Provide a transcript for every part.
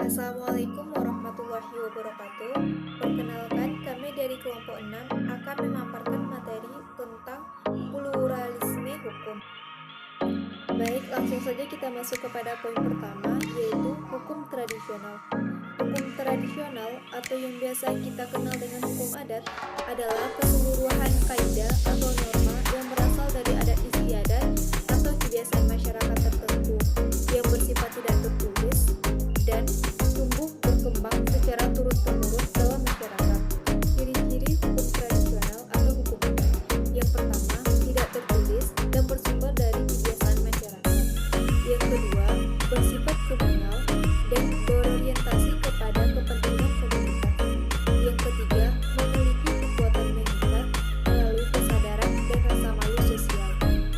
Assalamualaikum warahmatullahi wabarakatuh. Perkenalkan, kami dari kelompok 6 akan memaparkan materi tentang pluralisme hukum. Baik, langsung saja kita masuk kepada poin pertama, yaitu hukum tradisional. Hukum tradisional atau yang biasa kita kenal dengan hukum adat adalah keseluruhan kaidah atau norma yang berasal dari adat istiadat atau kebiasaan masyarakat tertentu yang bersifat tidak tertulis dan tumbuh berkembang secara turun-temurun dalam masyarakat. Ciri-ciri hukum tradisional atau hukum adat. Yang pertama, tidak tertulis dan bersumber dari kebiasaan masyarakat. Yang kedua, bersifat komunal dan berorientasi kepada kepentingan komunitas. Yang ketiga, memiliki kekuatan mengikat melalui kesadaran dan rasa malu sosial.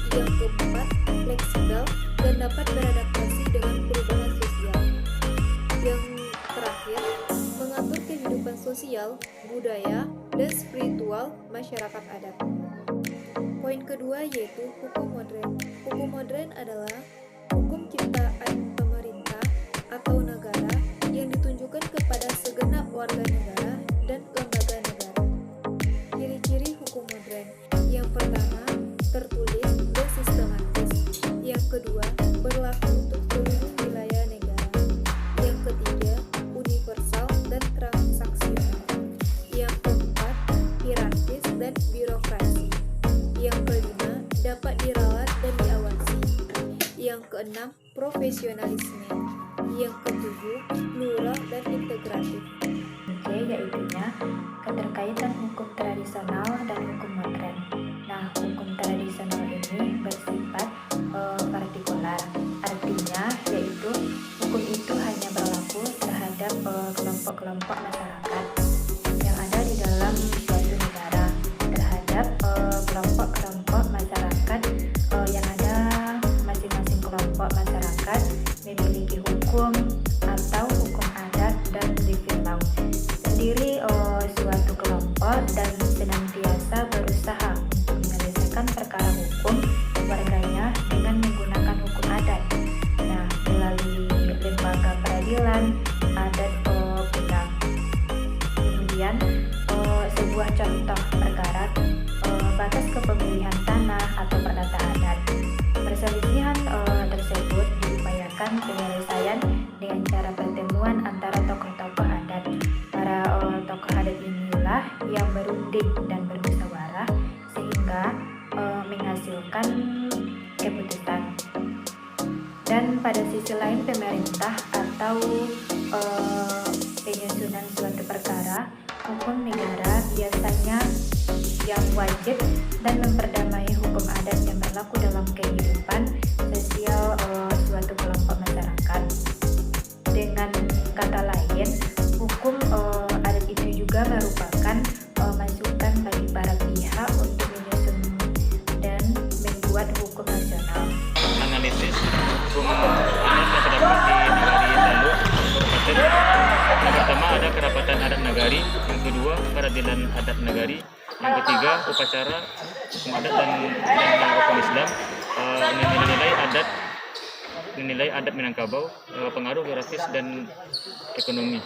Yang keempat, fleksibel dan dapat beradaptasi dengan perubahan sosial. Yang terakhir, mengatur kehidupan sosial, budaya, dan spiritual masyarakat adat. Poin kedua yaitu hukum modern. Hukum modern adalah hukum ciptaan pemerintah atau negara yang ditunjukkan kepada segenap warga negara dan lembaga negara. Ciri-ciri hukum modern. Yang pertama, tertulis dan sistematis. Yang kedua, berlaku untuk seluruh wilayah negara. Yang ketiga, universal dan transaksional. Yang keempat, hierarkis dan birokrasi. Yang kelima, dapat diralat dan diawasi. Yang keenam, profesionalisme. Yang ketujuh, plural dan integratif. Yaitunya keterkaitan hukum tradisional dan hukum modern. Nah, hukum tradisional ini bersifat partikular. Artinya yaitu hukum itu hanya berlaku terhadap kelompok-kelompok masyarakat yang ada di dalam suatu negara, terhadap kelompok-kelompok masyarakat yang ada masing-masing kelompok masyarakat memiliki hukum atau hukum adat dan living law sendiri suatu kelompok dan senantiasa berusaha untuk menyelesaikan perkara hukum warganya dengan menggunakan hukum adat. Nah, melalui lembaga peradilan adat pula. Kemudian sebuah contoh perkara batas kepemilihan tanah atau perdata adat. Perselisihan tersebut diupayakan penyelesaian dengan cara pertemuan antara tokoh-tokoh adat. Para tokoh adat inilah yang berunding dan bermusyawarah sehingga menghasilkan keputusan. Dan pada sisi lain pemerintah atau penyusunan suatu perkara hukum negara biasanya yang wajib dan memperdamai hukum adat yang berlaku dalam kehidupan sosial suatu kelompok masyarakat. Dengan kata lain, hukum adat itu juga merupakan masukan bagi para pihak untuk menyusun dan membuat hukum nasional. Analisis hukum adat yang terdapat di negari lalu. Yang pertama ada kerapatan adat negari, yang kedua peradilan adat negari, yang ketiga upacara hukum adat dan hukum Islam, nilai adat Minangkabau, pengaruh geografis dan ekonomi.